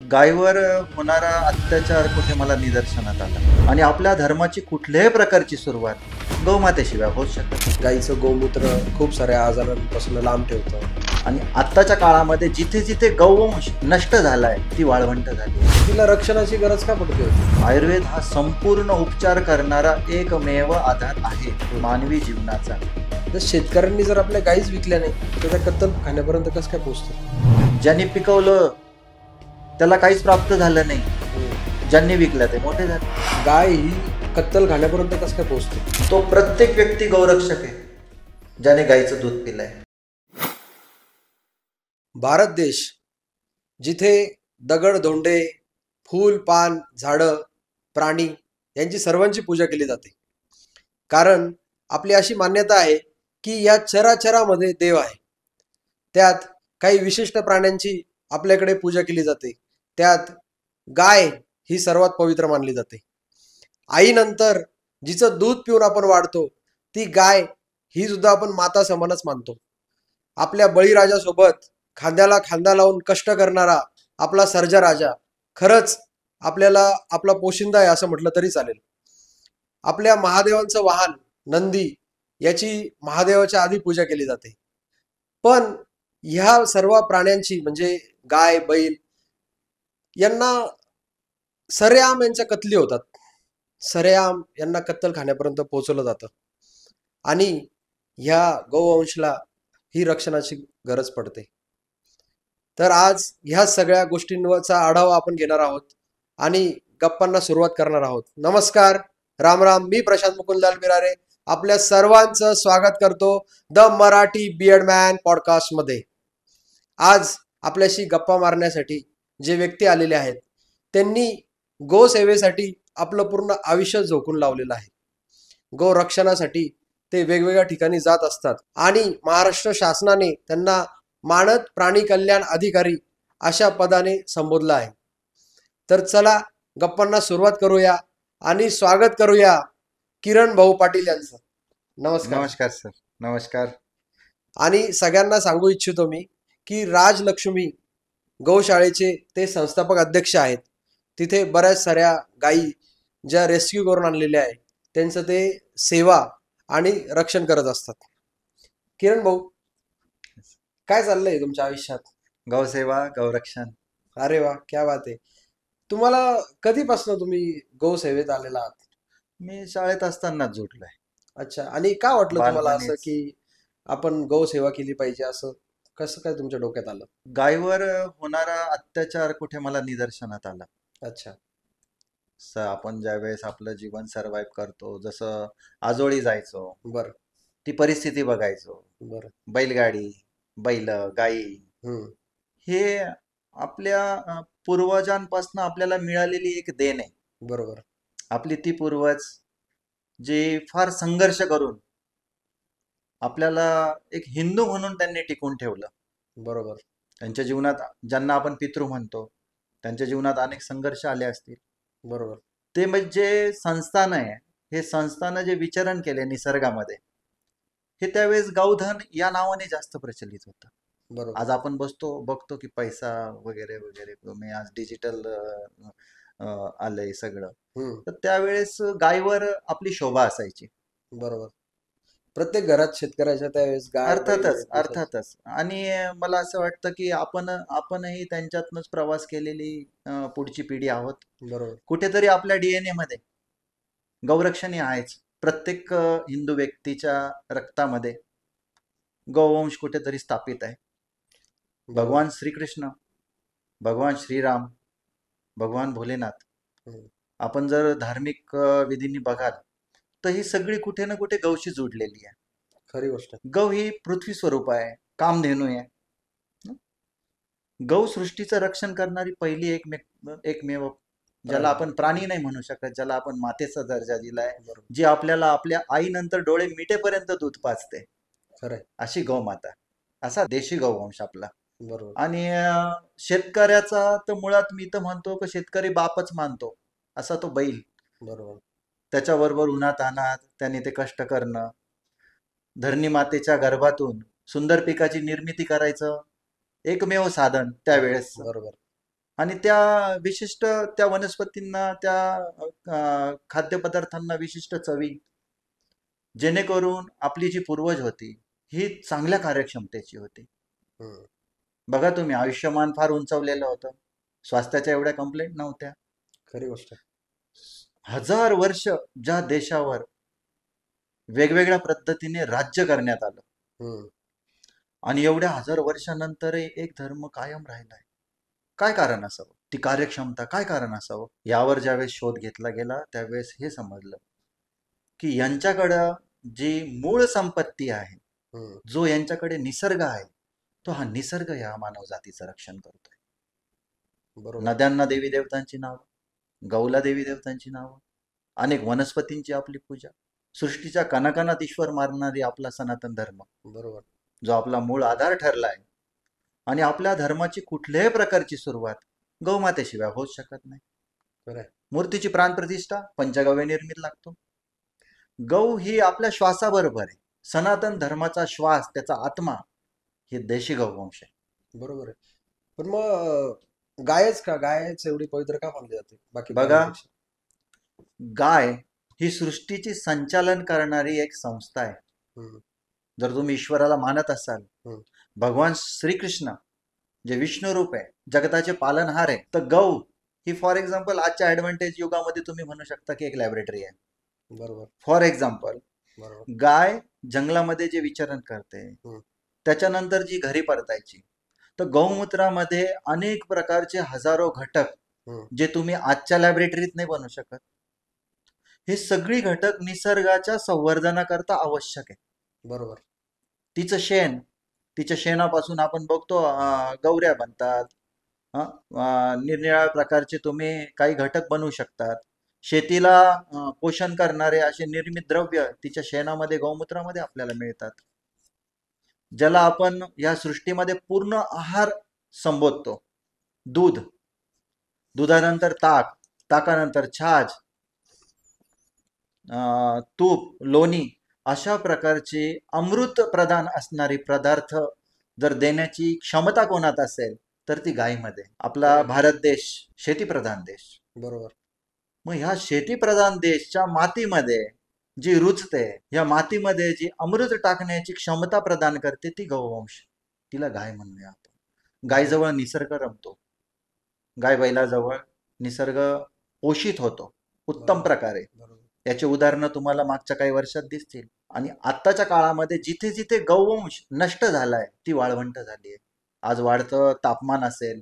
गायीवर होणारा अत्याचार कुठे मला निदर्शनात आला आणि आपल्या धर्माची कुठल्याही प्रकारची सुरुवात गोमातेशिवाय होऊ शकत नाही. गाईचं गोमूत्र खूप साऱ्या आजारांपासून लांब ठेवतं आणि आत्ताच्या काळामध्ये जिथे जिथे गौवंश नष्ट झालाय ती वाळवंट झाली. तिला रक्षणाची गरज का पडते होती? आयुर्वेद हा संपूर्ण उपचार करणारा एकमेव आधार आहे मानवी जीवनाचा. तर शेतकऱ्यांनी जर आपल्या गाईच विकल्या नाही तर त्या कत्तल खाण्यापर्यंत कसं काय पोहोचतं? ज्यांनी पिकवलं त्याला काहीच प्राप्त झालं नाही, ज्यांनी विकलं ते मोठे झाले. गाय ही कत्तल खाण्यापर्यंत कसं काय पोहोचते? तो प्रत्येक व्यक्ती गौरक्षक आहे ज्याने गाईचं दूध पिलंय. भारत देश जिथे दगड धोंडे, फूल पान, झाडं, प्राणी यांची सर्वांची पूजा केली जाते, कारण आपली अशी मान्यता आहे की या चराचरामध्ये देव आहे. त्यात काही विशिष्ट प्राण्यांची आपल्याकडे पूजा केली जाते. त्यात गाय ही सर्वात पवित्र मानली जाते. आईनंतर जिचं दूध पिऊन आपण वाढतो ती गाय ही सुद्धा आपण माता समानच मानतो. आपल्या बळीराजासोबत खांद्याला खांदा लावून कष्ट करणारा आपला सर्जा राजा खरंच आपल्याला आपला पोशिंदा आहे असं म्हटलं तरी चालेल. आपल्या महादेवांचं वाहन नंदी याची महादेवाच्या आधी पूजा केली जाते. पण ह्या सर्व प्राण्यांची म्हणजे गाय, बैल यांना सरेआम यांच्या कत्तली होतात. सरेआम यांना कत्तल खाण्यापर्यंत पोहोचवलं जातं आणि ह्या गौवंशला ही रक्षणाची गरज पडते. तर आज ह्या सगळ्या गोष्टींचा आढावा आपण घेणार आहोत आणि गप्पांना सुरुवात करणार आहोत. नमस्कार, राम राम. मी प्रशांत मुकुंदलाल बिरारे आपल्या सर्वांचं स्वागत करतो द मराठी बियर्डमॅन पॉडकास्ट मध्ये. आज आपल्याशी गप्पा मारण्यासाठी जे व्यक्ती आलेले आहेत त्यांनी गोसेवेसाठी आपलं पूर्ण आयुष्य झोकून लावलेलं आहे. गो रक्षणासाठी ते वेगवेगळ्या ठिकाणी जात असतात आणि महाराष्ट्र शासनाने त्यांना मानद प्राणी कल्याण अधिकारी अशा पदाने संबोधलं आहे. तर चला गप्पांना सुरुवात करूया आणि स्वागत करूया किरण भाऊ पाटील यांचं. नमस्कार. नमस्कार सर. नमस्कार. आणि सगळ्यांना सांगू इच्छितो मी की राजलक्ष्मी गौशाळेचे ते संस्थापक अध्यक्ष आहेत. तिथे बऱ्याच साऱ्या गायी ज्या रेस्क्यू करून आणलेल्या आहेत त्यांचं ते सेवा आणि रक्षण करत असतात. किरण भाऊ, काय चाललंय तुमच्या आयुष्यात? गौसेवा, गौरक्षण. अरे वा, क्या बात आहे. तुम्हाला कधीपासून तुम्ही गौसेवेत आलेला आहात? मी शाळेत असतानाच जुटलोय. अच्छा. आणि का वाटलं तुम्हाला असं बालपणीच. की आपण गौसेवा केली पाहिजे, असं कसं काय तुमच्या डोक्यात आलं? गायीवर होणारा अत्याचार कुठे मला निदर्शनात आला. अच्छा. आपण ज्यावेळेस आपलं जीवन सर्व्हाइव्ह करतो, जसं आजोळी जायचो, बरं ती परिस्थिती बघायचो. बरं. बैलगाडी, बैल, गायी हम्म. हे आपल्या पूर्वजांपासून आपल्याला मिळालेली एक देण आहे. बरोबर. आपली ती पूर्वज जे फार संघर्ष करून आपल्याला एक हिंदू म्हणून त्यांनी टिकून ठेवलं. बरोबर. त्यांच्या जीवनात, ज्यांना आपण पितृ म्हणतो, त्यांच्या जीवनात अनेक संघर्ष आले असतील. बरोबर. ते म्हणजे संस्थान आहे, हे संस्थान जे विचरण केले निसर्गामध्ये, हे त्यावेळेस गौधन या नावाने जास्त प्रचलित होतं. बरोबर. आज आपण बघतो की पैसा वगैरे वगैरे, तुम्ही आज डिजिटल आलंय सगळं. हम्म. तर त्यावेळेस गायीवर आपली शोभा असायची. बरोबर. प्रत्येक घरात शेतकऱ्याच्या त्यावेळेस गाय बैल अर्थातच दिसायचे. अर्थातच. आणि मला असं वाटतं की आपणही त्यांच्यातनंच प्रवास केलेली पुढची पिढी आहोत. बरोबर. कुठेतरी आपल्या डीएनए मध्ये गौरक्षण हे आहेच. प्रत्येक हिंदू व्यक्तीच्या रक्तामध्ये गौवंश कुठेतरी स्थापित आहे. भगवान श्रीकृष्ण, भगवान श्रीराम, भगवान भोलेनाथ, हम्म. आपण जर धार्मिक विधींनी बघाल तर ही सगळी कुठे ना कुठे गौशी जोडलेली आहे. खरी गोष्ट. गौ ही पृथ्वी स्वरूप आहे, कामधेनू आहे. गौ सृष्टीचं रक्षण करणारी पहिली एकमेव, ज्याला आपण प्राणी नाही म्हणू शकत, ज्याला आपण मातेचा दर्जा दिलाय, बरोबर. जी आपल्याला आपल्या आईनंतर डोळे मिटेपर्यंत दूध पाजते, खरंय. अशी गौमाता. असा देशी गौवंश आपला. बरोबर. आणि शेतकऱ्याचा तर मुळात मी तर म्हणतो की शेतकरी बापच मानतो असा तो बैल. बरोबर. त्याच्याबरोबर उन्हात अनात त्यांनी ते कष्ट करणं, धरणी मातेच्या गर्भातून सुंदर पिकाची निर्मिती करायचं एकमेव साधन त्यावेळेस. बरोबर. आणि त्या विशिष्ट त्या वनस्पतींना त्या खाद्यपदार्थांना विशिष्ट चवी, जेणेकरून आपली जी पूर्वज होती ही चांगल्या कार्यक्षमतेची होती. हम्म. बघा तुम्ही, आयुष्यमान फार उंचवलेलं होतं, स्वास्थ्याच्या एवढ्या कंप्लेंट नव्हत्या. खरी गोष्ट आहे. हजार वर्ष ज्या देशावर वेगवेगळ्या पद्धतीने राज्य करण्यात आलं हम्म. आणि एवढ्या हजार वर्षानंतरही एक धर्म कायम राहिलाय. काय कारण असावं? ती कार्यक्षमता काय कारण असावं? यावर ज्यावेळेस शोध घेतला गेला त्यावेळेस हे समजलं की यांच्याकडं जी मूळ संपत्ती आहे, हम्म. जो यांच्याकडे निसर्ग आहे, तो हा निसर्ग या मानव जातीचं रक्षण करतोय. बरोबर. नद्यांना देवी देवतांची नावं, गौला देवी देवतांची नावं, अनेक वनस्पतींची आपली पूजा, सृष्टीच्या कणाकणात ईश्वर मारणारी आपला सनातन धर्म, बरोबर. जो आपला मूळ आधार ठरला आहे. आणि आपल्या धर्माची कुठल्याही प्रकारची सुरुवात गौमातेशिवाय होऊच शकत नाही. खरंय. मूर्तीची प्राणप्रतिष्ठा पंचगव्य निर्मित लागतो. गौ ही आपल्या श्वासाबरोबर आहे. सनातन धर्माचा श्वास, त्याचा आत्मा, हे देशी गौवंश आहे. बरोबर आहे. पण मग गायच का, गायच एवढी पवित्र का मानली जाते बाकी बघा, प्राण्यांपेक्षा? गाय ही सृष्टीची संचालन करणारी एक संस्था आहे. हम्म. जर तुम्ही ईश्वराला मानत असाल, हम्म. भगवान श्रीकृष्ण जे विष्णू रूप आहे, जगताचे पालनहार आहे, तर गौ ही फॉर एक्झाम्पल आजच्या ऍडव्हान्टेज युगामध्ये तुम्ही म्हणू शकता की एक लॅबोरेटरी आहे. बरोबर. फॉर एक्झाम्पल, बरोबर. गाय जंगलामध्ये जे विचरण करते, हम्म. त्याच्यानंतर जी घरी परतायची, तर गौमूत्रामध्ये अनेक प्रकारचे हजारो घटक, हम्म. जे तुम्ही आजच्या लॅबोरेटरीत नाही बनवू शकत, हे सगळी घटक निसर्गाच्या संवर्धनाकरता आवश्यक आहे. बरोबर. तिचं शेण, तिच्या शेणापासून आपण बघतो गौऱ्या बनतात. निरनिराळ्या प्रकारचे तुम्ही काही घटक बनवू शकतात. शेतीला पोषण करणारे असे निर्मित द्रव्य तिच्या शेणामध्ये, गौमूत्रामध्ये आपल्याला मिळतात, ज्याला आपण या सृष्टीमध्ये पूर्ण आहार संबोधतो. दूध, दुधानंतर ताक, ताकानंतर छाछ, तूप, लोणी, अशा प्रकारचे अमृत प्रदान असणारे पदार्थ जर देण्याची क्षमता कोणात असेल तर ती गायीमध्ये. आपला भारत देश शेतीप्रधान देश. बरोबर. मग ह्या शेतीप्रधान देशच्या मातीमध्ये जी रुजते, ह्या मातीमध्ये जी अमृत टाकण्याची क्षमता प्रदान करते, ती गौवंश, तिला गाय म्हणूया आपण. गायजवळ निसर्ग रमतो, गाय बैलाजवळ निसर्ग पोषित होतो उत्तम प्रकारे. बरोबर. याची उदाहरणं तुम्हाला मागच्या काही वर्षात दिसतील. आणि आत्ताच्या काळामध्ये जिथे जिथे गौवंश नष्ट झालाय, ती वाळवंट झाली आहे. आज वाढतं तापमान असेल,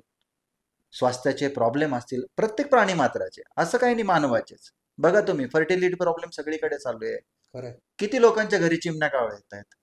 स्वास्थ्याचे प्रॉब्लेम असतील, प्रत्येक प्राणी मात्राचे, असं काही नाही मानवाचेच. बघा तुम्ही, फर्टिलिटी प्रॉब्लेम सगळीकडे चालू आहे. खरंय. किती लोकांच्या घरी चिमण्या कावळ्या येत आहेत?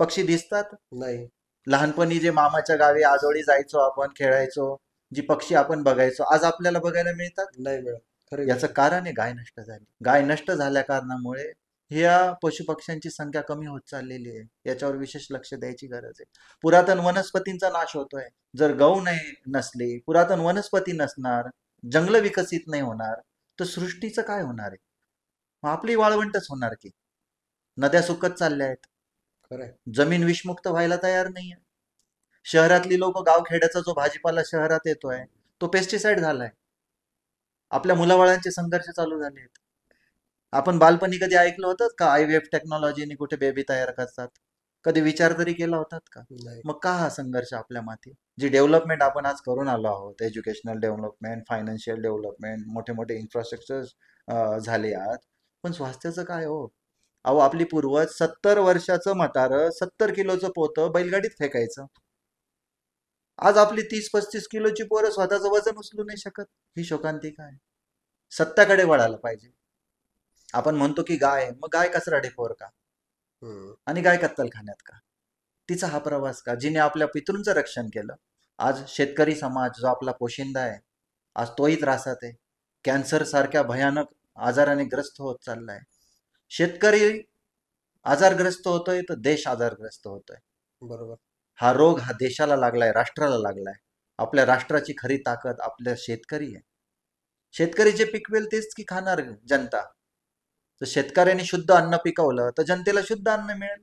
पक्षी दिसतात नाही. लहानपणी जे मामाच्या गावी आजोळी जायचो आपण, खेळायचो, जी पक्षी आपण बघायचो, आज आपल्याला बघायला मिळतात? नाही मिळत. खरी याचं गोष्ट. कारण आहे गाय नष्ट झाली. गाय नष्ट झाल्या कारणामुळे ह्या पशुपक्ष्यांची संख्या कमी होत चाललेली आहे. याच्यावर विशेष लक्ष द्यायची गरज आहे. पुरातन वनस्पतींचा नाश होतोय. जर गौ नाही नसली, पुरातन वनस्पती नसणार, जंगल विकसित नाही होणार, तर सृष्टीचं काय होणार आहे? मग आपली वाळवंटच होणार की. नद्या सुकत चालल्या आहेत, खरंय. जमीन विषमुक्त व्हायला तयार नाहीये. शहरातली लोक, गावखेड्याचा जो भाजीपाला शहरात येतोय, तो पेस्टिसाइड झालाय. आपल्या मुलाबाळांचे संघर्ष चालू झाले आहेत. आपण बालपणी कधी ऐकलं होतं का IVF टेक्नॉलॉजीने कुठे बेबी तयार करतात? कधी विचार तरी केला होतात का? नाही. मग का हा संघर्ष आपल्या माती? जी डेव्हलपमेंट आपण आज करून आलो आहोत, एज्युकेशनल डेव्हलपमेंट, फायनान्शियल डेव्हलपमेंट, मोठे मोठे इन्फ्रास्ट्रक्चर झाले आहेत, पण स्वास्थ्याचं काय हो? अहो, आपली पूर्वज 70 वर्षाचं म्हातारं 70 किलोचं पोतं बैलगाडीत फेकायचं. आज आपली 30-35 किलोची पोरं स्वतःचं वजन उचलू नाही शकत. ही शोकांतिका आहे. सत्याकडे वळायला पाहिजे. आपण म्हणतो की गाय, मग गाय कचरा डेपोर का? हम्म. आणि गाय कत्तलखान्यात का? तिचा हा प्रवास का, जिने आपल्या पितृंचं रक्षण केलं? आज शेतकरी समाज जो आपला पोशिंदा आहे, आज तोही त्रासात आहे. कॅन्सर सारख्या भयानक आजाराने ग्रस्त होत चाललाय. शेतकरी आजारग्रस्त होतोय तर देश आजारग्रस्त होतोय. बरोबर. हा रोग हा देशाला लागलाय, राष्ट्राला लागलाय. आपल्या राष्ट्राची खरी ताकद आपल्या शेतकरी आहे. शेतकरी जे पिकवेल तेच की खाणार जनता. तर शेतकऱ्यांनी शुद्ध अन्न पिकवलं तर जनतेला शुद्ध अन्न मिळेल.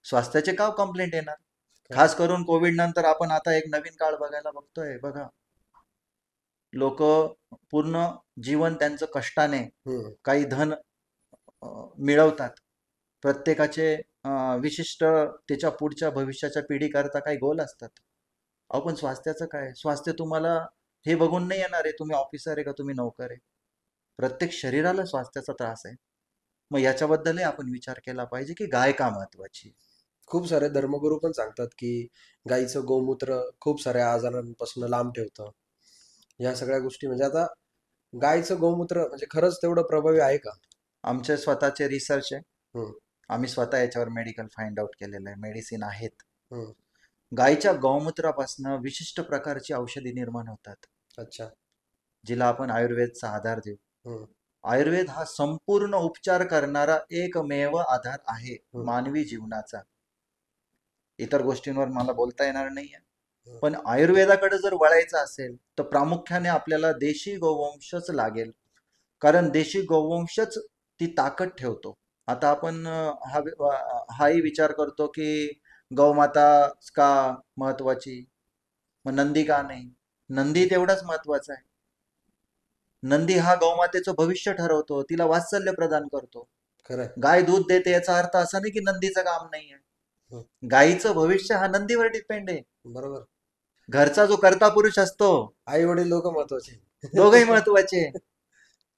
स्वास्थ्याचे का कंप्लेंट येणार? खास करून कोविड नंतर आपण आता एक नवीन काळ बघायला बघतोय. बघा, लोक पूर्ण जीवन त्यांचं कष्टाने हम्म. काही धन मिळवतात. प्रत्येकाचे विशिष्ट त्याच्या पुढच्या भविष्याच्या पिढीकरता काही गोल असतात. अहो पण स्वास्थ्याचं काय? स्वास्थ्य तुम्हाला हे बघून नाही येणार आहे तुम्ही ऑफिसर आहे का तुम्ही नोकर आहे. प्रत्येक शरीराला स्वास्थ्याचा त्रास आहे. मग याच्याबद्दलही आपण विचार केला पाहिजे की गाय का महत्वाची. खूप सारे धर्मगुरू पण सांगतात की गाईचं गोमूत्र खूप साऱ्या आजारांपासून लांब ठेवतं. या सगळ्या गोष्टी म्हणजे आता गाईचं गोमूत्र म्हणजे खरंच तेवढं प्रभावी आहे का? आमचे स्वतःचे रिसर्च आहे. हम्म. आम्ही स्वतः याच्यावर मेडिकल फाइंड आउट केलेलं आहे. मेडिसिन आहेत. हम्म. गायीच्या गौमूत्रापासून विशिष्ट प्रकारची औषधी निर्माण होतात, अच्छा. जिला आपण आयुर्वेदचा आधार देऊ. हम्म. आयुर्वेद हा संपूर्ण उपचार करणारा एकमेव आधार आहे हम्म. मानवी जीवनाचा. इतर गोष्टींवर मला बोलता येणार नाहीये. हम्म. पण आयुर्वेदाकडे जर वळायचं असेल तर प्रामुख्याने आपल्याला देशी गोवंशच लागेल. कारण देशी गोवंशच ती ताकद ठेवतो. आता आपण हाही विचार करतो की गौमाता का महत्वाची, मग नंदी का नाही? नंदी तेवढाच महत्वाचा आहे. नंदी हा गौमातेचं भविष्य ठरवतो, तिला वात्सल्य प्रदान करतो. खरंय. गाय दूध देते याचा अर्थ असा नाही की नंदीचं काम नाही आहे. हम्म. गायीचं भविष्य हा नंदीवर डिपेंड आहे. बरोबर. घरचा जो कर्ता पुरुष असतो, आई वडील लोक महत्वाचे. दोघही महत्वाचे.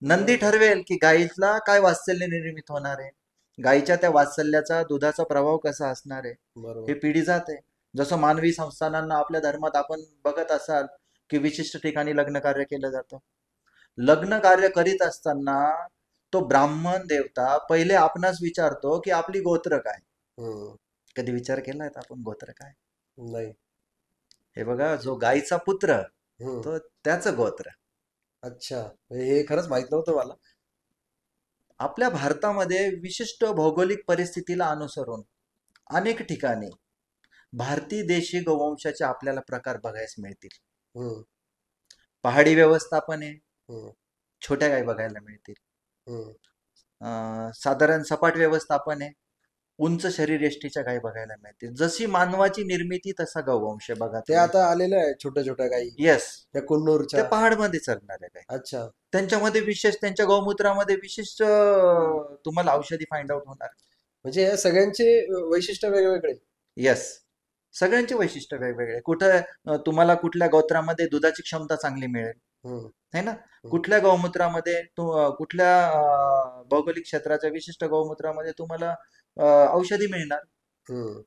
नंदी बरोबर. ठरवेल की गायीला काय वात्सल्य निर्मित होणार आहे, गायीच्या त्या वात्सल्याचा दुधाचा प्रभाव कसा असणार आहे, हे बरोबर. पिढी जाते. जसं मानवी संस्थानांना आपल्या धर्मात आपण बघत असाल की विशिष्ट ठिकाणी लग्न कार्य केलं जातं. लग्न कार्य करीत असताना तो ब्राह्मण देवता पहिले आपणास विचारतो की आपली गोत्र काय. हम्म. कधी विचार केलाय आपण गोत्र काय? नाही. हे बघा, जो गायीचा पुत्र हम्म. तो त्याचं गोत्र. अच्छा, हे खरंच माहित नव्हतं मला. आपल्या भारतामध्ये विशिष्ट भौगोलिक परिस्थितीला अनुसरून अनेक ठिकाणी भारतीय देशी गोवंशाचे आपल्याला प्रकार बघायला मिळतील. हम्म. पहाडी व्यवस्थापन आहे, हम्म. छोट्या गायी बघायला मिळतील. हम्म. साधारण सपाट व्यवस्थापन आहे, उंच शरीर यष्टीच्या गायी बघायला मिळतील. जशी मानवाची निर्मिती तसा गोवंश बघा ते तुम्ही. आता आलेलं आहे छोट्या छोट्या गाई, येस, त्या ते कुन्नूरच्या. पहाडमध्ये चरणाऱ्या गायी. अच्छा. त्यांच्यामध्ये विशेष, त्यांच्या गौमूत्रामध्ये विशिष्ट तुम्हाला औषधी फाइंड आउट होणार. म्हणजे या सगळ्यांचे वैशिष्ट्य वेगवेगळे. येस, सगळ्यांचे वैशिष्ट्य वेगवेगळे. कुठं तुम्हाला कुठल्या गोत्रामध्ये दुधाची क्षमता चांगली मिळेल, हम्म. है ना? हम्म. कुठल्या गौमूत्रामध्ये कुठल्या भौगोलिक क्षेत्राच्या विशिष्ट गौमूत्रामध्ये तुम्हाला औषधी मिळणार. हम्म.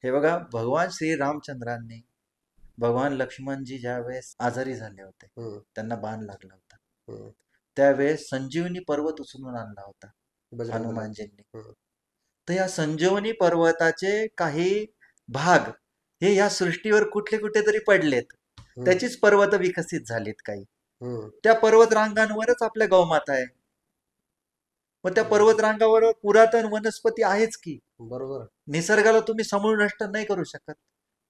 हे बघा, भगवान श्री रामचंद्रांनी, भगवान लक्ष्मणजी ज्यावेळेस आजारी झाले होते, हम्म. त्यांना बाण लागला होता, हम्म. त्यावेळेस संजीवनी पर्वत उचलून आणला होता बजरंग बली. हनुमानजींनी. हम्म. तर या संजीवनी पर्वताचे काही भाग हे या सृष्टीवर कुठले कुठेतरी पडलेत. हम्म. त्याचीच पर्वत विकसित झालीत काही. हम्म. त्या पर्वत रांगांवरच आपल्या गौमाता आहे. मग त्या हम्म. पर्वत रांगावर पुरातन वनस्पती आहेच की. बरोबर. निसर्गाला तुम्ही समूळ नष्ट नाही करू शकत,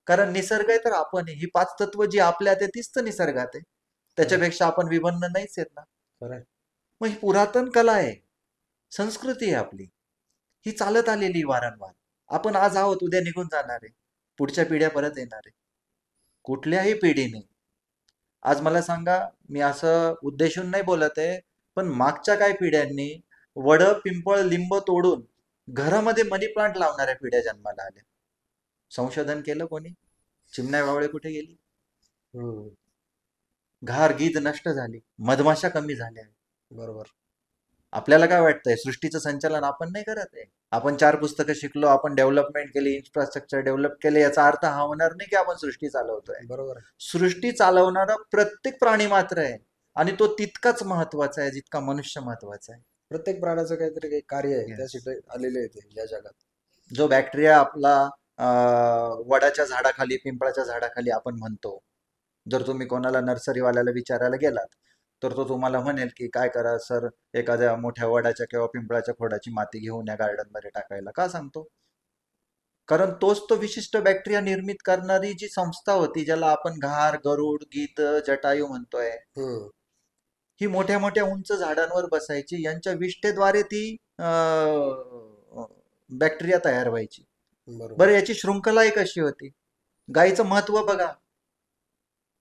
कारण निसर्ग आहे तर आपण आहे. ही 5 तत्व जी आपल्यात आहे तीच तर निसर्गात आहे. खरंय. त्याच्यापेक्षा आपण विभिन्न नाहीच आहेत ना. खरंय. मग ही पुरातन कला आहे, संस्कृती आहे आपली. ही चालत आलेली वारंवार. आपण आज आहोत, उद्या निघून जाणार आहे, पुढच्या पिढ्या परत येणार आहे. कुठल्याही पिढीने, आज मला सांगा, मी असं उद्देशून नाही बोलत आहे, पण मागच्या काही पिढ्यांनी वड, पिंपळ, लिंब तोडून घरामध्ये मनी प्लांट लावणाऱ्या पिढ्या जन्माला आल्या. संशोधन केलं कोणी? चिमण्या वावळे कुठे गेली? हम्म. घार गीद नष्ट झाली, मधमाशा कमी झाल्या. बरोबर. आपल्याला काय वाटतंय, सृष्टीचं संचालन आपण नाही करत आहे? आपण 4 पुस्तकं शिकलो, आपण डेव्हलपमेंट केली, इन्फ्रास्ट्रक्चर डेव्हलप केले, याचा अर्थ हा होणार नाही की आपण सृष्टी चालवतोय. बरोबर आहे. सृष्टी चालवणारा प्रत्येक प्राणी मात्र आहे, आणि तो तितकाच महत्वाचा आहे जितका मनुष्य महत्वाचा आहे. प्रत्येक प्राण्याचं काहीतरी काही कार्य आहे, Yes. त्यासाठी आलेले आहे ते या जगात. जो बॅक्टेरिया आपला वडाच्या झाडाखाली, पिंपळाच्या झाडाखाली आपण म्हणतो, जर तुम्ही कोणाला नर्सरीवाल्याला विचारायला गेलात तर तो तुम्हाला म्हणेल की काय करा सर, एखाद्या मोठ्या वडाच्या किंवा पिंपळाच्या खोडाची माती घेऊन या गार्डन मध्ये टाकायला. का सांगतो? कारण तोच तो विशिष्ट बॅक्टेरिया निर्मित करणारी जी संस्था होती, ज्याला आपण घार, गरुड, गीद, जटायू म्हणतोय, हम्म. ही मोठ्या मोठ्या उंच झाडांवर बसायची. यांच्या विष्ठेद्वारे ती बॅक्टेरिया तयार व्हायची. बरोबर. बरं, याची शृंखलाही कशी होती? गायीचं महत्व बघा.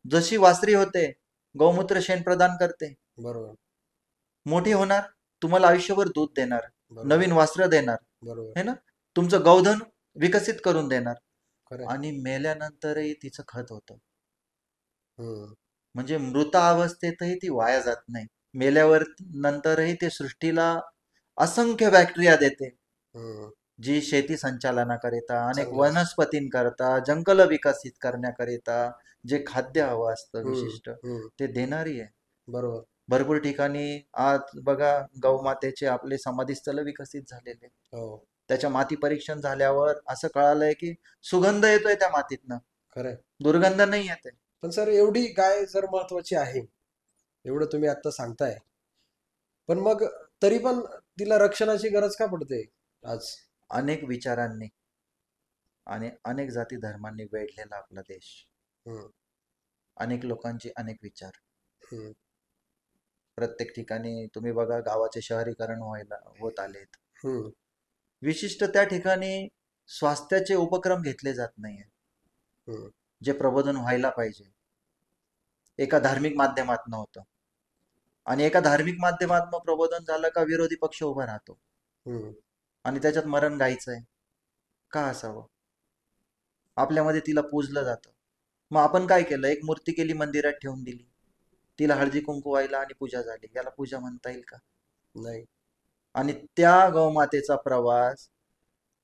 जशी वासरी होते, गौमूत्र शेण प्रदान करते. बरोबर. मोठी होणार, तुम्हाला आयुष्यभर दूध देणार, बरोबर. नवीन वस्त्र देणार, बरोबर. है ना, तुमचं गौधन विकसित करून देणार. खरंय. आणि मेल्यानंतरही तिचं खत होतं. हम्म. म्हणजे मृतावस्थेतही ती वाया जात नाही. मेल्यावर नंतरही ते सृष्टीला असंख्य बॅक्टेरिया देते, हम्म. जी शेती संचालनाकरिता, अनेक चांगलं असतं. वनस्पतींकरता, जंगल विकसित करण्याकरिता जे खाद्य हवं असतं हम्म. विशिष्ट, हम्म. ते देणारी आहे. बरोबर. भरपूर ठिकाणी आज बघा गौमातेचे आपले समाधीस्थळ विकसित झालेले. हो. त्याच्या माती परीक्षण झाल्यावर असं कळालंय की सुगंध येतोय त्या मातीतनं, खरंय. दुर्गंध नाही येते. पण सर एवढी गाय जर महत्वाची आहे, एवढं तुम्ही आता सांगताय, पण मग तरी पण तिला रक्षणाची गरज का पडते आज? अनेक विचारांनी आणि अनेक जाती धर्मांनी वेढलेला आपला देश, हम्म. अनेक लोकांचे अनेक विचार. हम्म. प्रत्येक ठिकाणी तुम्ही बघा गावाचे शहरीकरण व्हायला होत आलेत. हम्म. विशिष्ट त्या ठिकाणी स्वास्थ्याचे उपक्रम घेतले जात नाहीये, हम्म. जे प्रबोधन व्हायला पाहिजे. एका धार्मिक माध्यमात नव्हतं, आणि एका धार्मिक माध्यमातून प्रबोधन झालं का विरोधी पक्ष उभा राहतो हम्म. आणि त्याच्यात मरण गायचंय का असावं. आपल्यामध्ये तिला पूजलं जातं. मग आपण काय केलं, एक मूर्ती केली, मंदिरात ठेवून दिली, तिला हळदी कुंकू व्हायला आणि पूजा झाली. याला पूजा म्हणता येईल का? नाही. आणि त्या गौमातेचा प्रवास,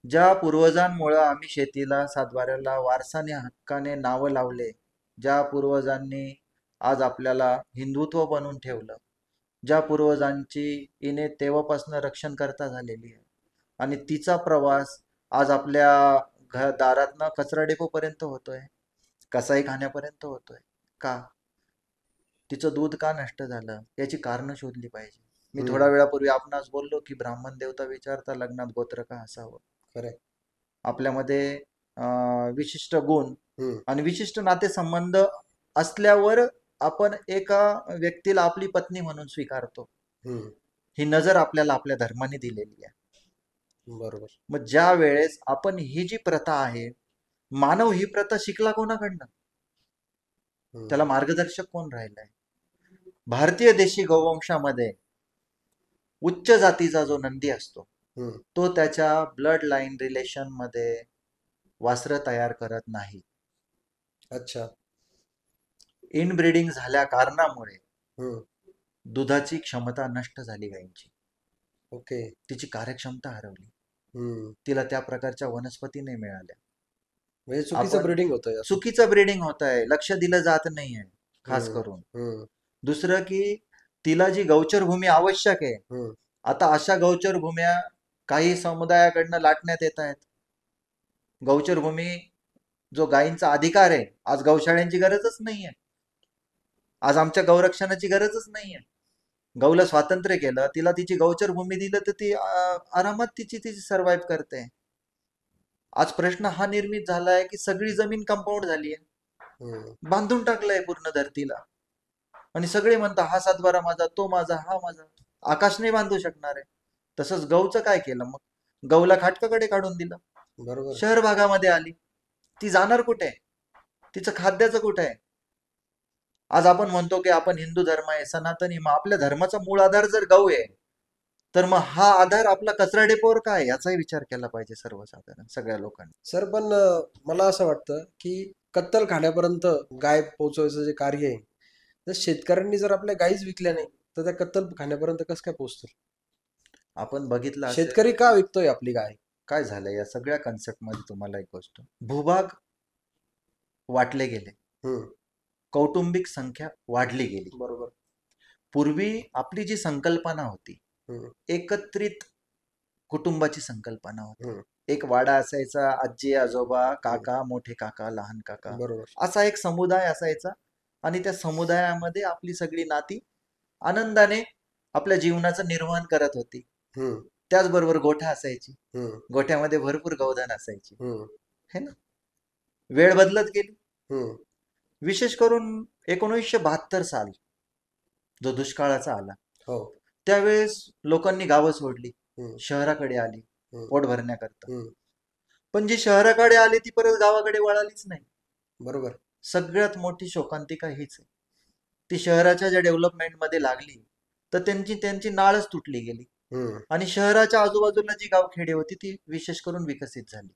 ज्या पूर्वजांमुळं आम्ही शेतीला, सातबाऱ्याला वारसाने हक्काने नावं लावले, ज्या पूर्वजांनी आज आपल्याला हिंदुत्व बनवून ठेवलं, ज्या पूर्वजांची इने तेव्हापासून रक्षण करता झालेली आहे, आणि तिचा प्रवास आज आपल्या दारातनं कचरा डेपोपर्यंत होतोय, कसाई खाण्यापर्यंत होतोय. का? तिचं दूध का नष्ट झालं, याची कारणं शोधली पाहिजे. मी थोड्या हम्म. वेळापूर्वी आपणास बोललो की ब्राह्मण देवता विचारता लग्नात गोत्र का असावं. खरंय. आपल्यामध्ये विशिष्ट गुण हम्म. आणि विशिष्ट नातेसंबंध असल्यावर आपण एका व्यक्तीला आपली पत्नी म्हणून स्वीकारतो. हम्म. ही नजर आपल्याला आपल्या धर्माने दिलेली आहे. बरोबर. मग ज्या वेळेस आपण ही जी प्रथा आहे, मानव ही प्रथा शिकला कोणाकडनं, त्याला हम्म. मार्गदर्शक कोण राहिलाय? भारतीय देशी गोवंशामध्ये उच्च जातीचा जो नंदी असतो, हम्म. तो त्याच्या ब्लड लाईन रिलेशन मध्ये वासरं तयार करत नाही. अच्छा. इनब्रीडिंग झाल्या कारणामुळे हम्म. दुधाची क्षमता नष्ट झाली गायींची, ओके. तिची कार्यक्षमता हरवली, हम्म. तिला त्या प्रकारच्या वनस्पती नाही मिळाल्या. म्हणजे चुकीचं आपण ब्रीडिंग होतंय असं. चुकीचं ब्रीडिंग होत आहे, लक्ष दिलं जात नाहीये खास हम्म. करून. हम्म. दुसरं की तिला जी गौचर भूमी आवश्यक आहे, हम्म. आता अशा गौचर भूम्या काही समुदायाकडनं लाटण्यात येत आहेत. गौचर भूमी जो गायींचा अधिकार आहे, आज गौशाळ्यांची गरजच नाहीये, आज आमच्या गौरक्षणाची गरजच नाहीये. गौला स्वातंत्र्य केलं, तिला तिची गौचर भूमी दिलं, तर ती आरामात तिची सर्व्हाइव्ह करते. आज प्रश्न हा निर्मित झालाय की सगळी जमीन कंपाऊंड झाली आहे, हम्म. बांधून टाकलंय पूर्ण धरतीला, आणि सगळे म्हणतात हा सातबारा माझा, तो माझा, हा माझा. आकाश नाही बांधू शकणार आहे. तसंच गौचं काय केलं मग? गौला खाटकाकडे काढून दिलं, बरोबर. शहर भागामध्ये आली, ती जाणार कुठे? तिचं खाद्याचं कुठे आहे? आज आपण म्हणतो की आपण हिंदू धर्म आहे, सनातनी, मग आपल्या धर्माचा मूळ आधार जर गौ आहे, तर मग हा आधार आपला कचरा डेपोवर काय, याचाही विचार केला पाहिजे सर्वसाधारण सगळ्या लोकांनी. सर पण मला असं वाटतं की कत्तल खाण्यापर्यंत गाय पोहोचवायचं जे कार्य आहे, तर शेतकऱ्यांनी जर आपल्या गायीच विकल्या नाही, तर त्या कत्तल खाण्यापर्यंत कसं काय पोहोचतील? आपण बघितलं असेल शेतकरी का विकतोय आपली गाय? काय झालंय या सगळ्या कन्सेप्ट मध्ये. तुम्हाला एक गोष्ट, भूभाग वाटले गेले, हम्म. कौटुंबिक संख्या वाढली गेली. बरोबर. पूर्वी आपली जी संकल्पना होती, हम्म. एकत्रित कुटुंबाची संकल्पना होती. हम्म. एक वाडा असायचा, आजी आजोबा, हम्म. काका, मोठे काका, लहान काका, बरोबर. असा एक समुदाय असायचा. आणि त्या समुदायामध्ये आपली सगळी नाती आनंदाने आपल्या जीवनाचं निर्वहन करत होती. हम्म. त्याचबरोबर गोठा असायची, हम्म. गोठ्यामध्ये भरपूर गौधन असायची, हम्म. है ना. वेळ बदलत गेली. हम्म. विशेष करून 1972 साल जो दुष्काळाचा आला, हो. त्यावेळेस लोकांनी गावं सोडली, हम्म. शहराकडे आली हम्म. पोट भरण्याकरता. हम्म. पण जी शहराकडे आली ती परत गावाकडे वळालीच नाही. बरोबर. सगळ्यात मोठी शोकांतिका हीच आहे. ती शहराच्या ज्या डेव्हलपमेंटमध्ये लागली तर त्यांची त्यांची नाळच तुटली गेली हम्म. आणि शहराच्या आजूबाजूला जी गावखेडी होती ती विशेष करून विकसित झाली.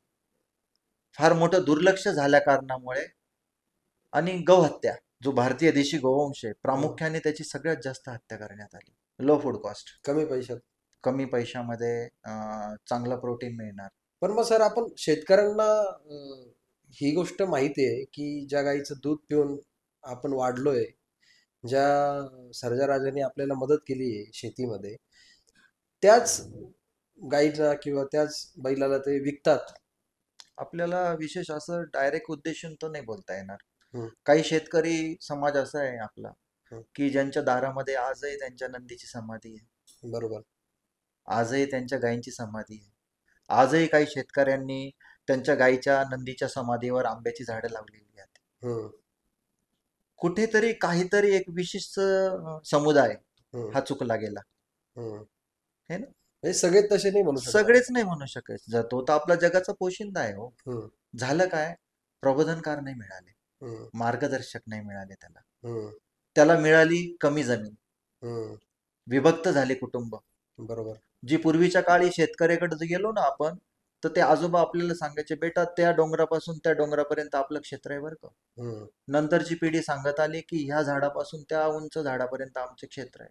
फार मोठं दुर्लक्ष झाल्या कारणामुळे आणि गौहत्या, जो भारतीय देशी गोवंश आहे, प्रामुख्याने त्याची सगळ्यात जास्त हत्या करण्यात आली. लो फूड कॉस्ट, कमी पैशात. कमी पैशामध्ये चांगलं प्रोटीन मिळणार. पण मग सर आपण शेतकऱ्यांना ही गोष्ट माहिती आहे की ज्या गाईचं दूध पिऊन आपण वाढलोय, ज्या सर्जाराजांनी आपल्याला मदत केली आहे शेतीमध्ये, त्याच गाईला किंवा त्याच बैलाला ते विकतात. आपल्याला विशेष असं डायरेक्ट उद्देशून तो नाही बोलता येणार. हम्म. काही शेतकरी समाज असा आहे आपला हम्म. की ज्यांच्या दारामध्ये आजही त्यांच्या नंदीची समाधी आहे, बरोबर. आजही त्यांच्या गायींची समाधी आहे. आजही काही शेतकऱ्यांनी त्यांच्या गायीच्या नंदीच्या समाधीवर आंब्याची झाडं लावलेली आहेत. हम्म. कुठेतरी काहीतरी एक विशिष्ट समुदाय हम्म. हा चुकला गेला हम्म. है ना. हे सगळे तसे नाही म्हणू शकत. सगळेच नाही म्हणू शकत. तो तर आपला जगाचा पोशिंदा आहे हो. हम्म. झालं काय, प्रबोधनकार नाही मिळाले, हम्म. मार्गदर्शक नाही मिळाले त्याला. हम्म. त्याला मिळाली कमी जमीन, हम्म. विभक्त झाले कुटुंब. बरोबर. जी पूर्वीच्या काळी शेतकऱ्याकडे गेलो ना आपण, तर ते आजोबा आपल्याला सांगायचे, बेटा त्या डोंगरापासून त्या डोंगरापर्यंत आपलं क्षेत्र आहे बरं का. हम्म. नंतरची पिढी सांगत आली की ह्या झाडापासून त्या उंच झाडापर्यंत आमचे क्षेत्र आहे.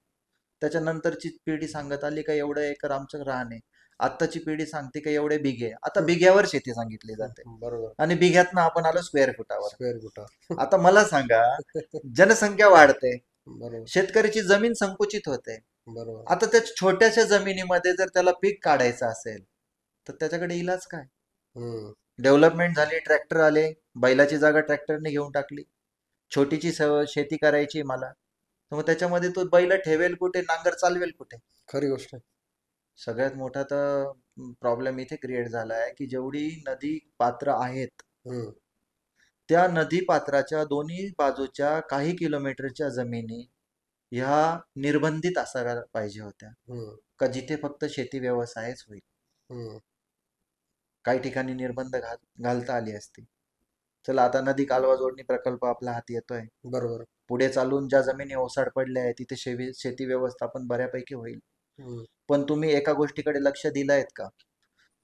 त्याच्यानंतरची पिढी सांगत आली का एवढं एकर आमचं रान आहे. आत्ताची पिढी सांगते का एवढे बिघे. आता बिघ्यावर शेती सांगितली जाते बरोबर. आणि बिघ्यातनं आपण आलो स्क्वेअर फुटावर. स्क्वेअर फुटा. आता मला सांगा, जनसंख्या वाढते, बरोबर. शेतकऱ्याची जमीन संकुचित होते. बरोबर. आता त्या छोट्याशा जमिनीमध्ये जर त्याला पीक काढायचं असेल तर त्याच्याकडे इलाज काय. हम्म. डेव्हलपमेंट झाली, ट्रॅक्टर आले, बैलाची जागा ट्रॅक्टरने घेऊन टाकली. छोटीची शेती करायची मला, तर मग त्याच्यामध्ये तो बैल ठेवेल कुठे, नांगर चालवेल कुठे. खरी गोष्ट आहे. सगळ्यात मोठा तर प्रॉब्लेम इथे क्रिएट झाला आहे की जेवढी नदी पात्र आहेत हम्म. त्या नदी पात्राच्या दोन्ही बाजूच्या काही किलोमीटरच्या जमिनी ह्या निर्बंधित असायला पाहिजे होत्या, हम्म. का जिथे फक्त शेती व्यवसायच होईल. हम्म. काही ठिकाणी निर्बंध घालता आली असती. चला आता नदी कालवा जोडणी प्रकल्प आपल्या हाती येतोय. बरोबर. पुढे चालून ज्या जमिनी ओसाड पडल्या आहेत तिथे शेती व्यवस्थापन बऱ्यापैकी होईल. हम्म. पण तुम्ही एका गोष्टीकडे लक्ष दिलं आहेत का,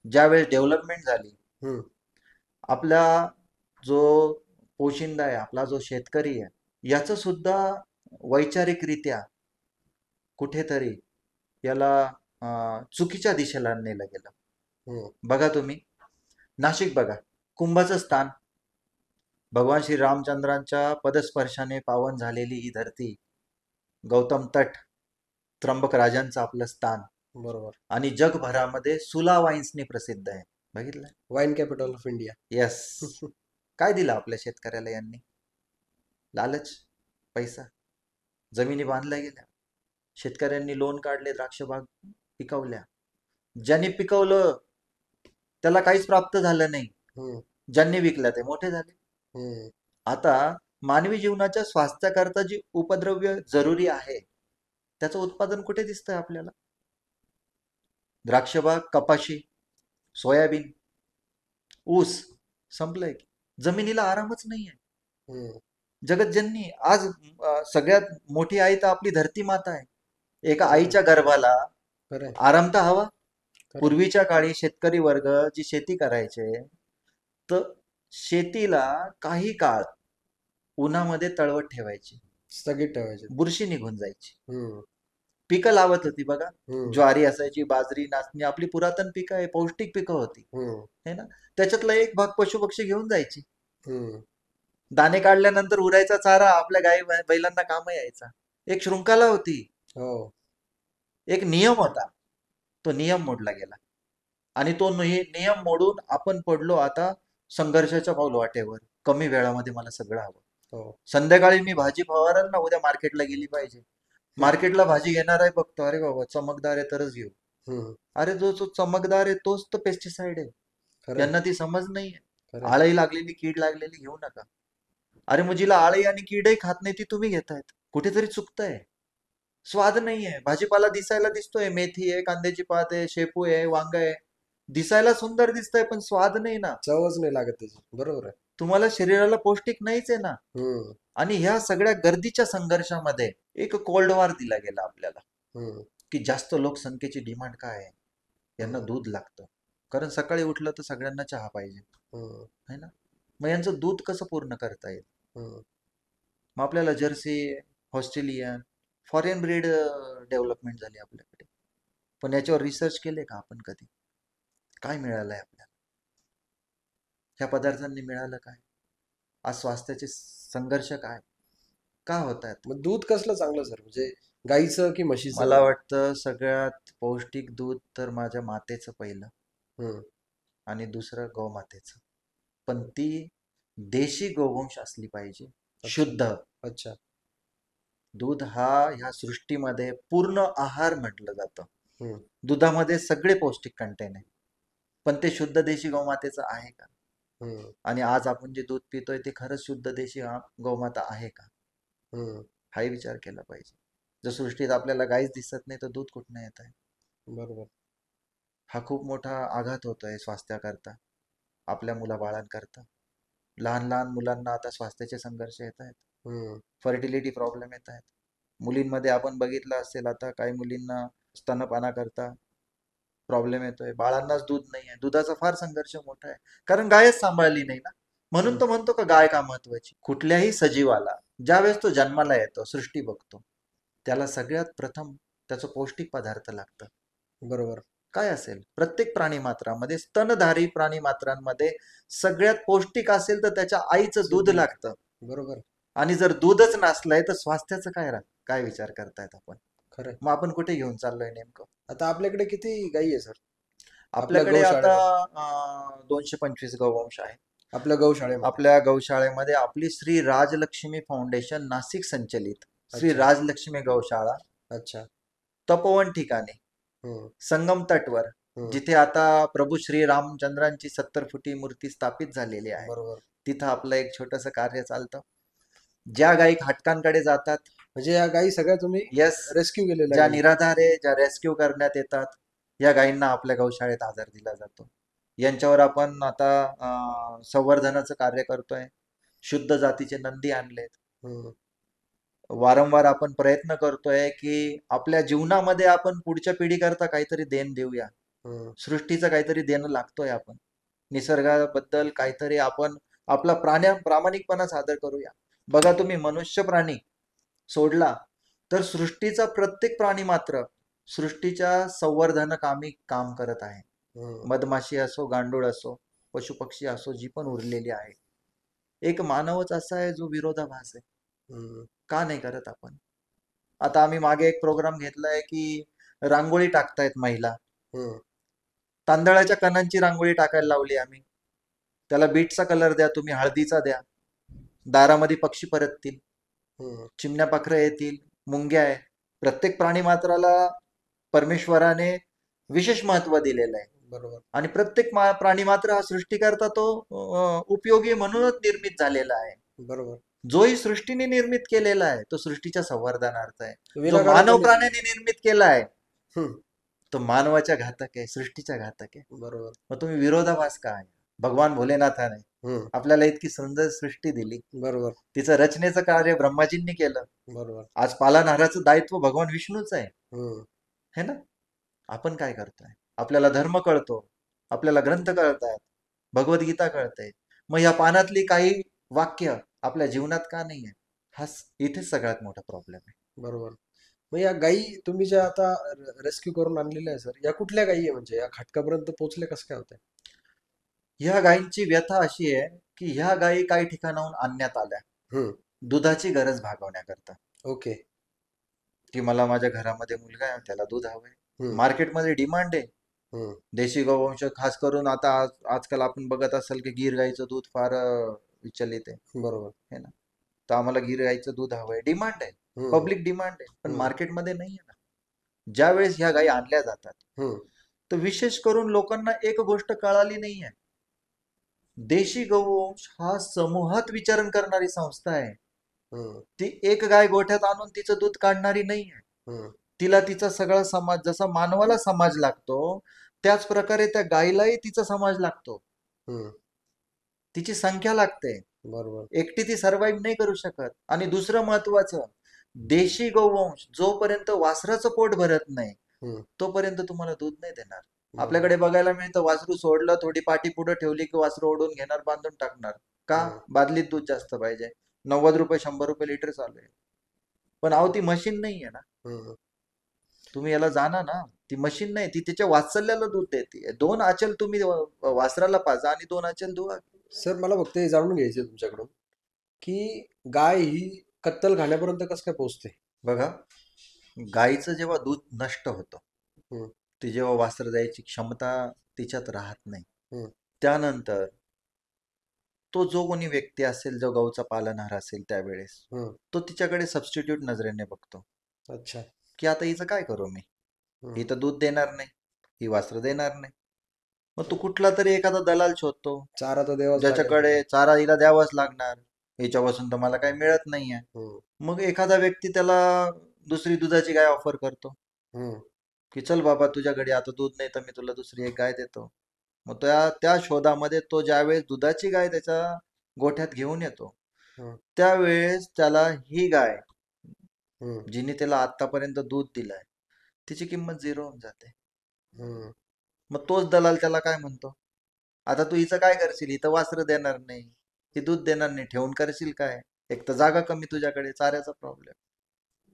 ज्यावेळेस डेव्हलपमेंट झाली, हम्म. आपला जो पोशिंदा आहे, आपला जो शेतकरी आहे, याचं सुद्धा वैचारिकरित्या कुठेतरी याला चुकीच्या दिशेला नेलं गेलं. हम्म. बघा तुम्ही नाशिक बघा, कुंभाचं स्थान, भगवान श्री रामचंद्रांच्या पदस्पर्शाने पावन झालेली ही धरती, गौतम तट, त्र्यंबक राजांचं आपलं स्थान, बरोबर. आणि जगभरामध्ये सुला वाईन्सनी प्रसिद्ध आहे. बघितलं. Wine capital of India. Yes. काय दिलं आपल्या शेतकऱ्याला यांनी? लालच, पैसा. जमिनी बांधल्या गेल्या, शेतकऱ्यांनी लोन काढले, द्राक्ष बाग पिकवल्या. ज्यांनी पिकवलं त्याला काहीच प्राप्त झालं नाही, हम्म. ज्यांनी विकल्या ते मोठे झाले. हम्म. आता मानवी जीवनाच्या स्वास्थ्याकरता जी उपद्रव्य जरुरी आहे त्याचं उत्पादन कुठे दिसतंय आपल्याला? द्राक्षबाग, कपाशी, सोयाबीन, ऊस संपलंय. जमिनीला आरामच नाहीये. हम्म. जगतजननी आज सगळ्यात मोठी आई तर आपली धरती माता आहे. एका आईच्या गर्भाला खरंय. आराम तर हवा. खरंय. पूर्वीच्या काळी शेतकरी वर्ग जी शेती करायचे तर शेतीला काही काळ उन्हामध्ये तळवत ठेवायची, स्थगित ठेवायचे. बुरशी निघून जायची. हम्म. पिकं लावत होती बघा, हम्म. ज्वारी असायची, बाजरी, नाचणी, आपली पुरातन पिकं आहे, पौष्टिक पिकं होती, हम्म. है ना. त्याच्यातला एक भाग पशुपक्षी घेऊन जायची. हम्म. दाणे काढल्यानंतर उरायचा चारा आपल्या गाई बैलांना काम यायचा. एक शृंखला होती, हो. एक नियम होता. तो नियम मोडला गेला आणि तो नियम मोडून आपण पडलो आता संघर्षाच्या पाऊल वाटेवर. कमी वेळामध्ये मला सगळं हवं. हो. संध्याकाळी मी भाजी फवाराल ना, उद्या मार्केटला गेली पाहिजे. मार्केटला भाजी घेणार आहे, बघतो अरे बाबा चमकदार आहे तरच घेऊ. हम्म. अरे जो चमकदार आहे तोच तर पेस्टिसाइड आहे. खरंय. यांना ती समज नाहीये. खरंय. आळी लागलेली, कीड लागलेली घेऊ नका. अरे मग जिला आळी आणि कीडही खात नाही ती तुम्ही घेतायत, कुठेतरी चुकतंय. स्वाद नाहीये. भाजीपाला दिसायला दिसतोय, मेथी आहे, कांद्याची पात आहे, शेपू आहे, वांग आहे, दिसायला सुंदर दिसतंय पण स्वाद नाही ना. चवच नाही लागत त्याची. बरोबर आहे. तुम्हाला शरीराला पौष्टिक नाहीच आहे ना. हम्म. आणि ह्या सगळ्या गर्दीच्या संघर्षामध्ये एक कोल्ड वॉर दिला गेला आपल्याला, हम्म. की जास्त लोकसंख्येची डिमांड काय आहे, यांना हम्म. दूध लागतं. कारण सकाळी उठलं तर सगळ्यांना चहा पाहिजे, हम्म. है ना. मग यांचं दूध कसं पूर्ण करता येईल. हम्म. मग आपल्याला Jersey, Australian, foreign breed development झाली आपल्याकडे. पण याच्यावर रिसर्च केले का आपण कधी? काय मिळालंय आपल्याला? ह्या पदार्थांनी मिळालं काय? आज स्वास्थ्याचे संघर्ष काय का होत आहेत? मग दूध कसलं चांगलं सर, म्हणजे गाईचं की म्हशीचं? मला वाटतं सगळ्यात पौष्टिक दूध तर माझ्या मातेचं पहिलं, हम्म. आणि दुसरं गौमातेचं. पण ती देशी गोवंश असली पाहिजे, अच्छा. शुद्ध. अच्छा. दूध हा ह्या सृष्टीमध्ये पूर्ण आहार म्हटलं जातं. हम्म. दुधामध्ये सगळे पौष्टिक कंटेन आहे, पण ते शुद्ध देशी गौमातेचं आहे का? हम्म. आणि आज आपण जे दूध पितोय ते खरंच शुद्ध देशी गौमाता आहे का? हम्म. हाही विचार केला पाहिजे. जर सृष्टीत आपल्याला गाईच दिसत नाही तर दूध कुठनं येत आहे? बरोबर. हा खूप मोठा आघात होतोय स्वास्थ्याकरता, आपल्या मुलाबाळांकरता. लहान लहान मुलांना आता स्वास्थ्याचे संघर्ष येत आहेत, हम्म. फर्टिलिटी प्रॉब्लेम येत आहेत. मुलींमध्ये आपण बघितलं असेल, आता काही मुलींना स्तनपानाकरता प्रॉब्लेम येतोय, बाळांनाच दूध नाही आहे. दुधाचा फार संघर्ष मोठा आहे, कारण गायच सांभाळली नाही ना. म्हणून हम्म. तो म्हणतो का गाय का महत्वाची. कुठल्याही सजीवाला ज्यावेळेस तो जन्माला येतो, सृष्टी बघतो, त्याला सगळ्यात प्रथम त्याचं पौष्टिक पदार्थ लागतं. बरोबर. काय असेल? प्रत्येक प्राणी मात्रामध्ये, स्तनधारी प्राणी मात्रांमध्ये सगळ्यात पौष्टिक असेल तर त्याच्या आईचं दूध दूध. लागतं. बरोबर. आणि जर दूधच नसलंय तर स्वास्थ्याचं काय काय विचार करतायत आपण? खरंय. मग आपण कुठे घेऊन चाललोय नेमकं? आता आपल्याकडे किती गाई आहे सर, आपल्या आपल्याकडे आता गौशाळेमध्ये? 225 गौवंश आहे. आपल्या गौशाळेमध्ये? आपल्या गौशाळेमध्ये आपली श्री राजलक्ष्मी फाउंडेशन नाशिक संचलित श्री अच्छा. राजलक्ष्मी गौशाळा, अच्छा. तपोवन ठिकाणी, हम्म. संगम तटवर, हम्म. जिथे आता प्रभू श्री रामचंद्रांची 70 फुटी मूर्ती स्थापित झालेली आहे, बरोबर. तिथं आपलं एक छोटंसं कार्य चालतं. ज्या गायी घाटकांकडे जातात, म्हणजे या गाई सगळ्या तुम्ही यस, रेस्क्यू केलेल्या ज्या गाई? निराधार आहे, ज्या रेस्क्यू करण्यात येतात, या गायींना आपल्या गौशाळेत आधार दिला जातो. यांच्यावर आपण आता संवर्धनाचं कार्य करतोय. शुद्ध जातीचे नंदी आणलेत. हम्म. वारंवार आपण प्रयत्न करतोय की आपल्या जीवनामध्ये आपण पुढच्या पिढीकरता काहीतरी देण देऊया. हम्म. सृष्टीचं काहीतरी देणं लागतोय आपण. निसर्गाबद्दल काहीतरी आपण आपला प्रामाणिकपणा सादर करूया. बघा, तुम्ही मनुष्य प्राणी सोडला तर सृष्टीचा प्रत्येक प्राणी मात्र सृष्टीच्या संवर्धनकामी काम करत आहे. हम्म. मधमाशी असो, गांडूळ असो, पशुपक्षी असो, जी पण उरलेली आहे. एक मानवच असा आहे जो विरोधाभास आहे. हम्म. का नाही करत आपण? आता आम्ही मागे एक प्रोग्राम घेतलाय की रांगोळी टाकतायत महिला. हम्म. तांदळाच्या कणांची रांगोळी टाकायला लावली आम्ही. त्याला बीटचा कलर द्या तुम्ही, हळदीचा द्या. दारामध्ये पक्षी परततील, हम्म. चिमण्या पाखरं येतील, मुंग्या आहे. प्रत्येक प्राणी मात्राला परमेश्वराने विशेष महत्व दिलेलं आहे. बरोबर. आणि प्रत्येक प्राणी मात्र हा सृष्टीकरता तो उपयोगी म्हणूनच निर्मित झालेला आहे. बरोबर. जोही सृष्टीने निर्मित केलेला आहे तो सृष्टीच्या संवर्धनार्थ आहे. जो विनाकारण मानव त्यांनी. प्राण्याने निर्मित केला आहे हम्म. तो मानवाच्या घातक आहे, सृष्टीच्या घातक आहे. बरोबर. मग तुम्ही विरोधाभास का आहे? भगवान भोलेनाथाने हम्म. आपल्याला इतकी सुंदर सृष्टी दिली, बरोबर. तिचं रचनेचं कार्य ब्रह्माजींनी केलं. बरोबर. आज पालनहाराचं दायित्व भगवान विष्णूच आहे, हम्म. है ना. आपण काय करतोय? आपल्याला धर्म कळतो, आपल्याला ग्रंथ कळतात, भगवद्गीता कळते, मग या पानातली काही वाक्य आपल्या जीवनात का नाही आहे? हा इथेच सगळ्यात मोठा प्रॉब्लेम आहे. बरोबर. मग या गाई तुम्ही ज्या आता रेस्क्यू करून आणलेल्या आहे सर, या कुठल्या गाई आहे, म्हणजे या खाटकापर्यंत पोहोचले कसं काय होते? ह्या गायींची व्यथा अशी आहे की ह्या गायी काही ठिकाणाहून आणण्यात आल्या हम्म. दुधाची गरज भागवण्याकरता, ओके. की मला माझ्या घरामध्ये मुलगा आहे, त्याला दूध हवंय. हम्म. मार्केटमध्ये डिमांड आहे. हम्म. देशी गोवंश खास करून आता आजकाल आपण बघत असाल की गीर गाईचं दूध फार विचलित आहे, बरोबर. है ना. तर आम्हाला गीर गाईचं दूध हवंय, डिमांड आहे, हम्म. पब्लिक डिमांड आहे, पण हम्म. मार्केटमध्ये नाही आहे ना. ज्या वेळेस ह्या गायी आणल्या जातात हम्म. तर विशेष करून लोकांना एक गोष्ट कळाली नाहीये. देशी गोवंश हा समूहात विचरण करणारी संस्था आहे. हम्म. ती एक गाय गोठ्यात आणून तिचं दूध काढणारी नाहीये. हम्म. तिला तिचा सगळा समाज, जसा मानवाला समाज लागतो त्याच प्रकारे त्या गायीलाही तिचा समाज लागतो. हम्म. तिची संख्या लागते. बरोबर. एकटी ती सर्व्हाइव्ह नाही करू शकत. आणि दुसरं महत्वाचं, देशी गोवंश जोपर्यंत वासराचं पोट भरत नाही हम्म. तोपर्यंत तुम्हाला दूध नाही देणार. बरोबर. आपल्याकडे बघायला मिळतं, वासरू सोडलं, थोडी पाठी पुढे ठेवली की वासरू ओढून घेणार, बांधून टाकणार. का? हम्म. बादलीत दूध जास्त पाहिजे. 90 रुपये 100 रुपये लिटर चालू आहे. पण अहो ती मशीन नाहीये ना. हम्म. तुम्ही याला जाणा ना. ती मशीन नाही, ती तिच्या वात्सल्याला दूध देते. 2 आचल तुम्ही वासराला पाजा आणि 2 आचल धुवा. सर मला फक्त हे जाणून घ्यायचं तुमच्याकडून की गाय ही कत्तल खाण्यापर्यंत कसं काय पोहोचते? बघा, गाईचं जेव्हा दूध नष्ट होतं, हम्म. ती जेव्हा वासर द्यायची क्षमता तिच्यात राहत नाही, हम्म. त्यानंतर तो जो कोणी व्यक्ती असेल, जो गौचा पालनहार असेल त्यावेळेस, हम्म. तो तिच्याकडे सबस्टिट्यूट नजरेने बघतो अच्छा. की आता हिचं काय करू मी. ही हम्म. तर दूध देणार नाही, ही वासर देणार नाही. मग तो कुठला तरी एखादा दलाल शोधतो, चारा तर द्यावाच लागेल ज्याच्याकडे त्याला. चारा हिला द्यावाच लागणार, हिच्यापासून तर मला काही मिळत नाहीये. हम्म. मग एखादा व्यक्ती त्याला दुसरी दुधाची गाय ऑफर करतो हम्म. की चल बाबा, तुझ्याकडे आता दूध नाही तर मी तुला दुसरी एक गाय देतो. मग त्या त्या शोधामध्ये तो ज्यावेळेस दुधाची गाय त्याच्या गोठ्यात घेऊन येतो, हम्म. त्यावेळेस त्याला ही गाय, हम्म. जिने त्याला आतापर्यंत दूध दिलंय, तिची किंमत झिरो होऊन जाते. हम्म. मग तोच दलाल त्याला काय म्हणतो, आता तू हिचं काय करशील, ही तर वासरं देणार नाही, ही दूध देणार नाही, ठेवून करशील काय. एक तर जागा कमी तुझ्याकडे, चाऱ्याचा प्रॉब्लेम.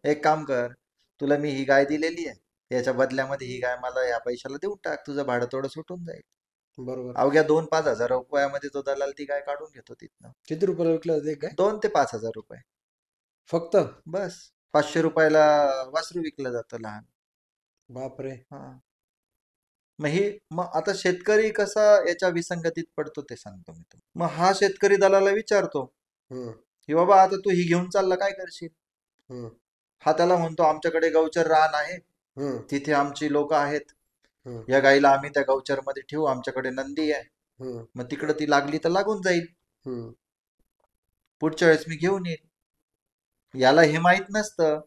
एक काम कर, तुला मी ही गाय दिलेली आहे, याच्या बदल्यामध्ये ही गाय मला या पैशाला देऊन टाक, तुझं भाडं थोडं सुटून जाईल. बरोबर. अवघ्या 2-5 हजार रुपयामध्ये तो दलाल ती गाय काढून घेतो तिथनं. किती रुपयाला विकलं जाते काय? 2 ते 5 हजार रुपये. फक्त? बस. 500 रुपयाला वासरू विकलं जातं लहान. बापरे. हा. मग आता शेतकरी कसा याच्या विसंगतीत पडतो ते सांगतो मी तुम्हाला. मग हा शेतकरी दलाला विचारतो हम्म. की बाबा, आता तू ही घेऊन चालला, काय करशील. हम्म. हा त्याला म्हणतो, आमच्याकडे गौचर रान आहे, हम्म. तिथे आमची लोक आहेत, हम्म. या गाईला आम्ही त्या गौचर मध्ये ठेवू, आमच्याकडे नंदी आहे, हम्म. मग तिकडं ती लागली तर लागून जाईल, हम्म. पुढच्या वेळेस मी घेऊन येईल. याला हे माहित नसतं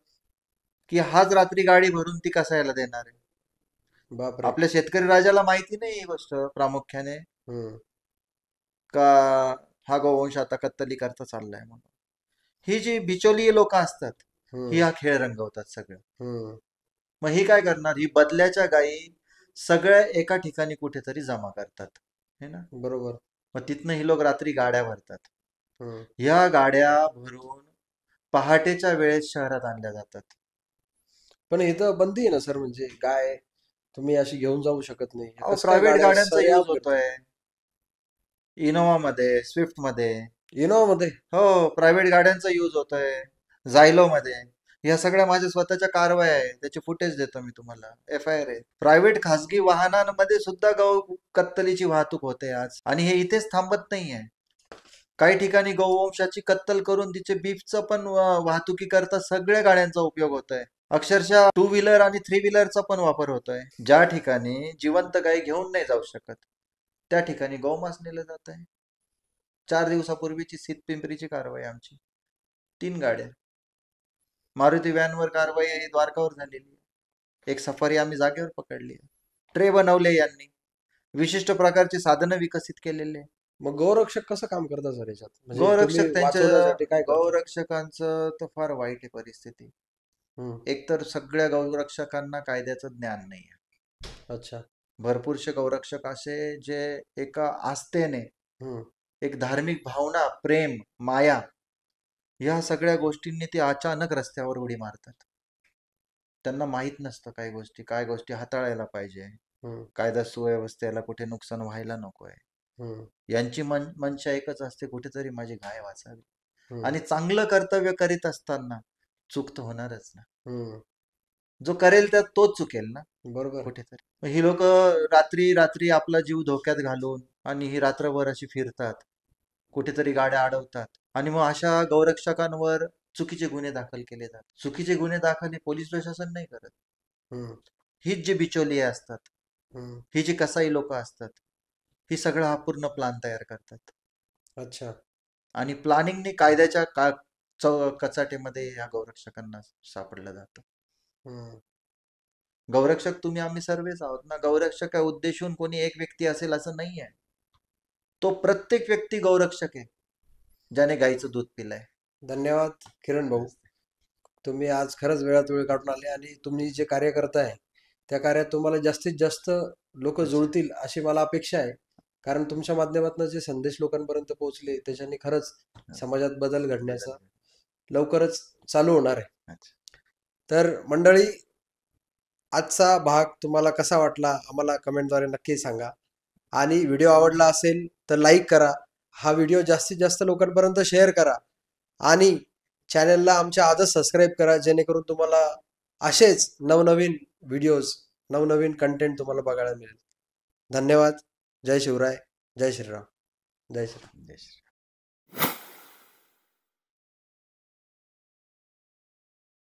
की हाच रात्री गाडी भरून ती कसा याला देणार आहे. बापरे. आपल्या शेतकरी राजाला माहिती नाही ही गोष्ट प्रामुख्याने, हम्म. का हा गोवंश आता कत्तली करता चाललाय म्हणून. ही जी बिचोली लोक असतात, ही हम्म. हा खेळ रंगवतात सगळं. हम्म. मग ही काय करणार, ही बदल्याच्या गायी सगळ्या एका ठिकाणी कुठेतरी जमा करतात, है ना. बरोबर. मग तिथनं ही लोक रात्री गाड्या भरतात. हम्म. ह्या गाड्या भरून पहाटेच्या वेळेस शहरात आणल्या जातात. पण इथं बंदी आहे ना सर, म्हणजे गाय तुम्ही अशी घेऊन जाऊ शकत नाही. अहो, कसं काय प्रायव्हेट गाड्या गाड्यांचा यूज सरेआम करतात? होतोय, इनोव्हामध्ये, स्विफ्टमध्ये. इनोवामध्ये? हो, प्रायव्हेट गाड्यांचा यूज होतोय, झायलोमध्ये. ह्या सगळ्या माझ्या स्वतःच्या कारवाया आहे, त्याचे फुटेज देतो मी तुम्हाला, FIR आहे. प्रायव्हेट खासगी वाहनांमध्ये सुद्धा गौ कत्तलीची वाहतूक होते आज, आणि हे इथेच थांबत नाहीये. काही ठिकाणी गौवंशाची कत्तल करून तिचे बीफचं पण वाहतुकी करता सगळ्या गाड्यांचा उपयोग होतोय. अक्षरशः 2 व्हीलर आणि 3 व्हीलरचा पण वापर होतोय. ज्या ठिकाणी जिवंत गाय घेऊन नाही जाऊ शकत, त्या ठिकाणी गौमांस नेलं जात आहे. 4 दिवसापूर्वीची सिद्धपिंपरीची कारवाई आमची, 3 गाड्या. मारुती व्हॅनवर कारवाई ही द्वारकावर झालेली आहे. एक सफारी आम्ही जागेवर पकडली आहे. ट्रे बनवले यांनी, विशिष्ट प्रकारची साधनं विकसित केलेले. मग गौरक्षक कसं काम करतात सर याच्यात? म्हणजे तुम्ही गौरक्षक त्यांच्या वाचवण्यासाठी काय करता? गौरक्षकांचं तर फार वाईट आहे परिस्थिती. हम्म. एकतर सगळ्या गौरक्षकांना कायद्याचं ज्ञान नाही आहे. अच्छा. भरपूरसे गौरक्षक असे जे एका आस्थेने, हम्म. एक धार्मिक भावना, प्रेम, माया, या सगळ्या गोष्टींनी ते अचानक रस्त्यावर उडी मारतात. त्यांना माहीत नसतं काय गोष्टी हाताळायला पाहिजे, हम्म. कायदा सुव्यवस्थेला कुठे नुकसान व्हायला नकोय. हम्म. यांची मनशा एकच असते, कुठेतरी माझी गाय वाचावी. हम्म. आणि चांगलं कर्तव्य करीत असताना चूक तर होणारच ना. हम्म. जो करेल त्यात तोच चुकेल ना बरोबर. कुठेतरी. मग ही लोक रात्री रात्री आपला जीव धोक्यात घालून आणि ही रात्रभर अशी फिरतात, कुठेतरी गाड्या अडवतात, आणि मग अशा गौरक्षकांवर चुकीचे गुन्हे दाखल केले जातात. चुकीचे गुन्हे दाखल हे पोलीस प्रशासन नाही करत. हम्म. हीच जी बिचोलिये असतात, हम्म. ही जी कसाई लोक असतात, ही सगळं हा पूर्ण प्लान तयार करतात. अच्छा. आणि प्लॅनिंगने कायद्याच्या कचाटेमध्ये ह्या गौरक्षकांना सापडलं जातं. हम्म. गौरक्षक तुम्ही आम्ही सर्वच आहोत ना. गौरक्षक उद्देशून कोणी एक व्यक्ती असेल असं नाहीये. तो प्रत्येक व्यक्ती गौरक्षक आहे ज्याने गाईचं दूध पिलंय. धन्यवाद किरण भाऊ. तुम्ही आज खरंच वेळात वेळ काढून आले आणि तुम्ही जे कार्य करताय त्या कार्यात तुम्हाला जास्तीत जास्त लोक जुळतील अशी मला अपेक्षा आहे. कारण तुमच्या माध्यमातून जे संदेश लोकांपर्यंत पोहोचले त्याच्याने खरंच समाजात बदल घडण्याचा लवकरच चालू होणार आहे. तर मंडळी, आजचा भाग तुम्हाला कसा वाटला आम्हाला कमेंटद्वारे नक्की सांगा. आणि व्हिडिओ आवडला असेल तर लाईक करा. हा व्हिडिओ जास्तीत जास्त लोकांपर्यंत शेअर करा. आणि चॅनलला आमच्या आजच सबस्क्राईब करा, जेणेकरून तुम्हाला असेच नवनवीन व्हिडिओज, नवनवीन कंटेंट तुम्हाला बघायला मिळेल. धन्यवाद. जय शिवराय. जय श्रीराम. जय श्रीराम. जय श्री